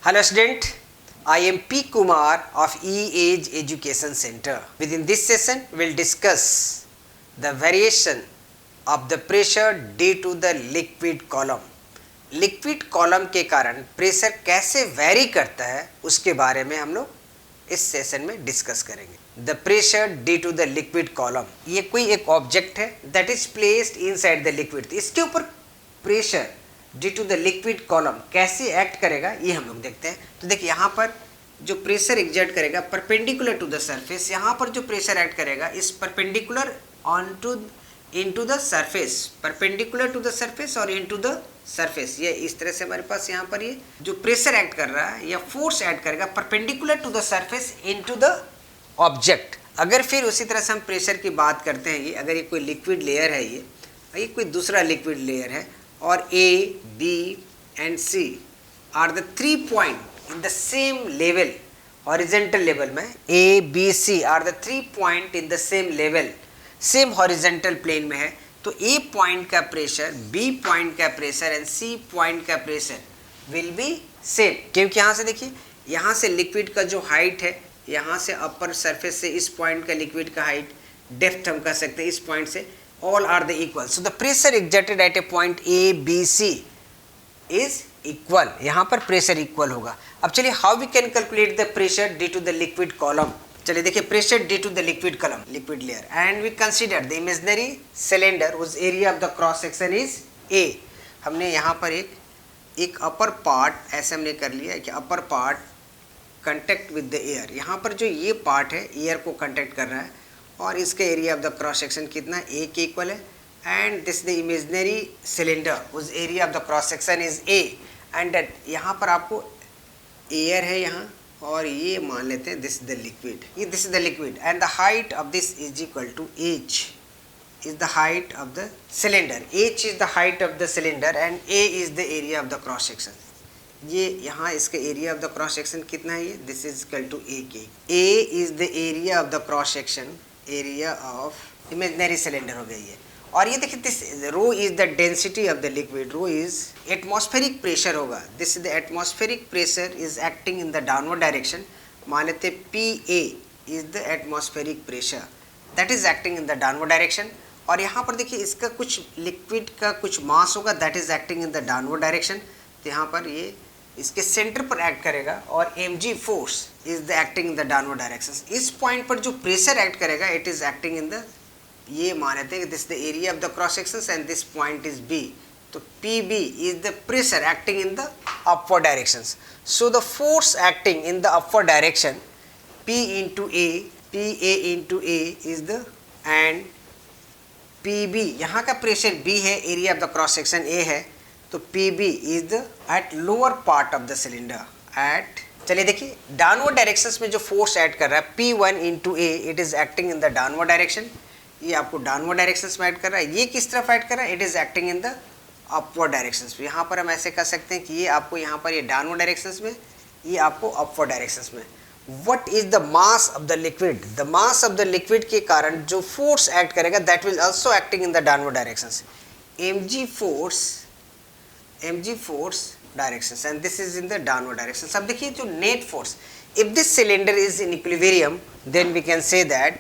Hello student, I am P. Kumar of E-Age Education Center. Within this session, we will discuss the variation of the pressure due to the liquid column. Liquid column के कारण pressure कैसे very करता है उसके बारे में हम लोग इस सेशन में डिस्कस करेंगे। The pressure due to the liquid column, ये कोई एक ऑब्जेक्ट है that is placed inside the liquid, इसके ऊपर pressure due to the liquid column कैसे एक्ट करेगा ये हम लोग देखते हैं। तो देखिए यहाँ पर जो प्रेशर एग्जर्ट करेगा परपेंडिकुलर टू द सरफेस, यहाँ पर जो प्रेशर एक्ट करेगा इस perpendicular on to into the surface, perpendicular to the surface और इनटू द सरफेस। ये इस तरह से हमारे पास यहाँ पर ये जो प्रेशर एक्ट कर रहा है या फोर्स एक्ट करेगा perpendicular to the surface into the object. अगर फिर उसी तरह से हम प्रेशर की बात करते हैं, ये अगर ये कोई लिक्विड लेयर है, ये कोई दूसरा लिक्विड लेयर है और A, B and C are the 3 point in the same level, horizontal level में A, B, C are the 3 point in the same level, same horizontal plane में है, तो A पॉइंट का प्रेशर, B पॉइंट का pressure and C point का pressure will be same. क्योंकि यहाँ से देखिए, यहाँ से लिक्विड का जो हाइट है, यहाँ से अपर सरफेस से इस पॉइंट का लिक्विड का हाइट, डेप्थ हम कह सकते हैं इस पॉइंट से, all are the equal. So the pressure exerted at a point A, B, C is equal. यहाँ पर प्रेशर इक्वल होगा। अब चलिए how we can calculate the pressure due to the liquid column. चलिए देखिए pressure due to the liquid column, liquid layer, and we consider the imaginary cylinder whose area of the cross section is A. हमने यहाँ पर एक upper part ऐसे हमने कर लिया कि upper part contact with the air, यहाँ पर जो ये पार्ट है एयर को कंटेक्ट कर रहा है और इसका area of the cross section कितना ए के इक्वल है, and this the imaginary cylinder उस area of the cross section is A, and यहाँ पर आपको एयर है यहाँ और ये मान लेते हैं दिस द लिक्विड, ये this is the liquid, and the height of this is equal to H is the height of the cylinder, H is the height of the cylinder and A is the area of the cross section. ये यहाँ इसका area of the cross section कितना है, ये this is equal to A के, A is the area of the cross section, area of imaginary cylinder हो गई है। और ये देखिए this rho is the density of the liquid, rho is atmospheric pressure होगा, this is the atmospheric pressure is acting in the downward direction, मान लेते P A is the atmospheric pressure that is acting in the downward direction. और यहाँ पर देखिए इसका कुछ liquid का कुछ मास होगा that is acting in the downward direction, तो यहाँ पर ये इसके सेंटर पर एक्ट करेगा और mg force is the acting in the downward direction. इस पॉइंट पर जो प्रेशर एक्ट करेगा it is acting in the, ये मान लेते हैं this the area of the cross section and this point is B, तो PB is the pressure acting in the upward direction. So the force acting in the upward direction P into A, PA into A is the, and PB यहाँ का pressure B है, area of the cross section A है, तो PB is the at lower part of the cylinder eight, चलिए देखिए downward directions में जो force add कर रहा है P1 into A it is acting in the downward direction, ये आपको डाउनवर्ड डायरेक्शंस में ऐड कर रहा है, ये किस तरफ ऐड कर रहा है, it is acting in the upward directions. यहाँ पर हम ऐसे कह सकते हैं कि ये आपको यहाँ पर ये डाउनवर्ड डायरेक्शंस में, ये आपको अपवर्ड डायरेक्शंस में। What is the mass of the liquid, the mass of the liquid के कारण जो फोर्स एक्ट करेगा that will also acting in the downward directions, mg force directions and this is in the downward direction। अब देखिए जो net force, if this cylinder is in equilibrium then we can say that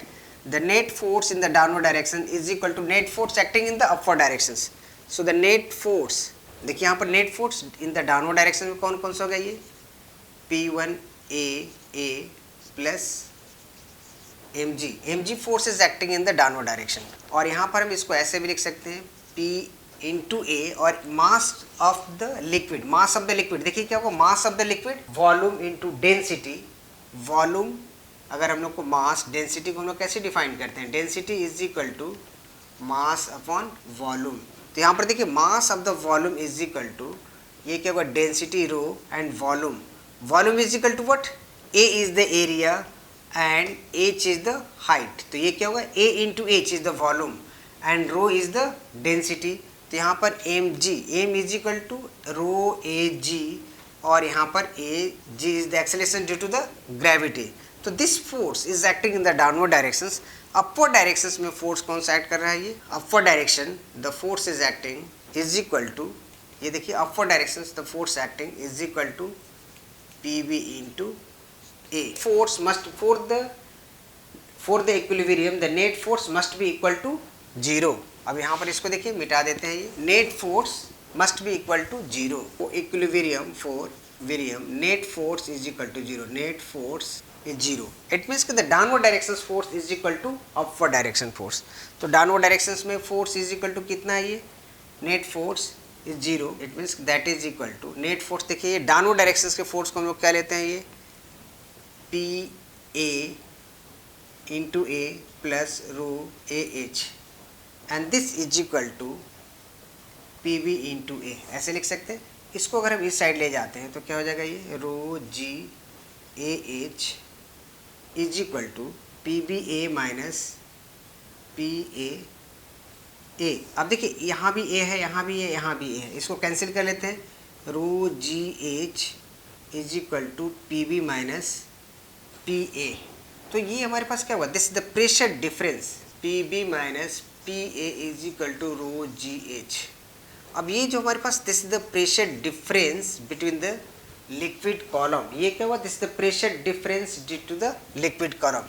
the net force in the downward direction is equal to net force acting in the upward directions। so the net force, देखिए यहाँ पर net force in the downward direction में कौन कौन सा होगा, ये P1A plus mg force is acting in the downward direction। और यहाँ पर हम इसको ऐसे भी लिख सकते हैं P इंटू ए और मास of the liquid, mass of the liquid देखिए क्या होगा, मास of the liquid volume into density, volume अगर हम लोग को मास, डेंसिटी को हम लोग कैसे डिफाइन करते हैं, density is equal to mass upon volume. तो यहाँ पर देखिए mass of the volume is equal to, ये क्या होगा density rho and volume, volume is equal to what, A is the area and H is the height, तो ये क्या होगा A into H is the volume and rho is the density. तो यहाँ पर M is equal to rho A G और यहाँ पर A G is the acceleration due to the gravity. तो this force is acting in the downward directions, upward directions में force कौन सा एक्ट कर रहा है, ये upward direction the force is acting is equal to, ये देखिए upward directions the force acting is equal to PV into A. Force must for the equilibrium the net force must be equal to 0. अब यहाँ पर इसको देखिए मिटा देते हैं ये. Net force must be equal to 0. Equilibrium for Virium net force is equal to 0. Net force is 0. It means that the downward direction force is equal to upward direction force. तो downward directions में force is equal to कितना है ये? Net force is 0. It means that is equal to net force. देखिए ये downward directions के force को हम लोग क्या लेते हैं ये? PA into A plus rho AH and this is equal to PV into A. ऐसे लिख सकते हैं. इसको अगर हम इस साइड ले जाते हैं तो क्या हो जाएगा ये? Rho G A H is equal to P B A minus P A. अब देखिए यहाँ भी ए है, यहाँ भी ए, यहाँ भी ए है. इसको कैंसिल कर लेते हैं. Rho ji H is equal to P B minus P A. तो ये हमारे पास क्या हुआ? This is the pressure difference. P B minus P A is equal to rho ji H. अब ये जो हमारे पास this is the pressure difference between the liquid column. ये क्या हुआ? This is the pressure difference due to the liquid column.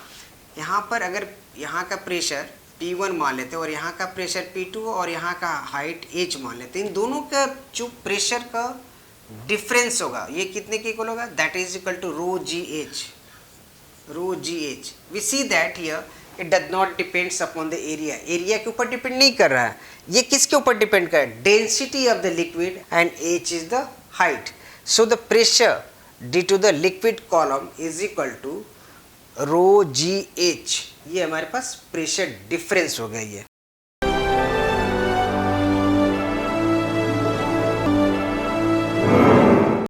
यहाँ पर अगर यहाँ का प्रेशर P1 मान लेते हैं और यहाँ का प्रेशर P2 और यहाँ का हाइट H मान लेते हैं. इन दोनों का जो प्रेशर का डिफरेंस होगा ये कितने के इक्वल होगा? That is equal to rho ji h. Rho ji h. We see that here it does not depends upon the area. Area के ऊपर डिपेंड नहीं कर रहा है. ये किसके ऊपर डिपेंड कर रहा है? Density of the liquid and H is the height. So the pressure due to the liquid column is equal to rho ji h. ये हमारे पास प्रेशर डिफरेंस हो गया. ये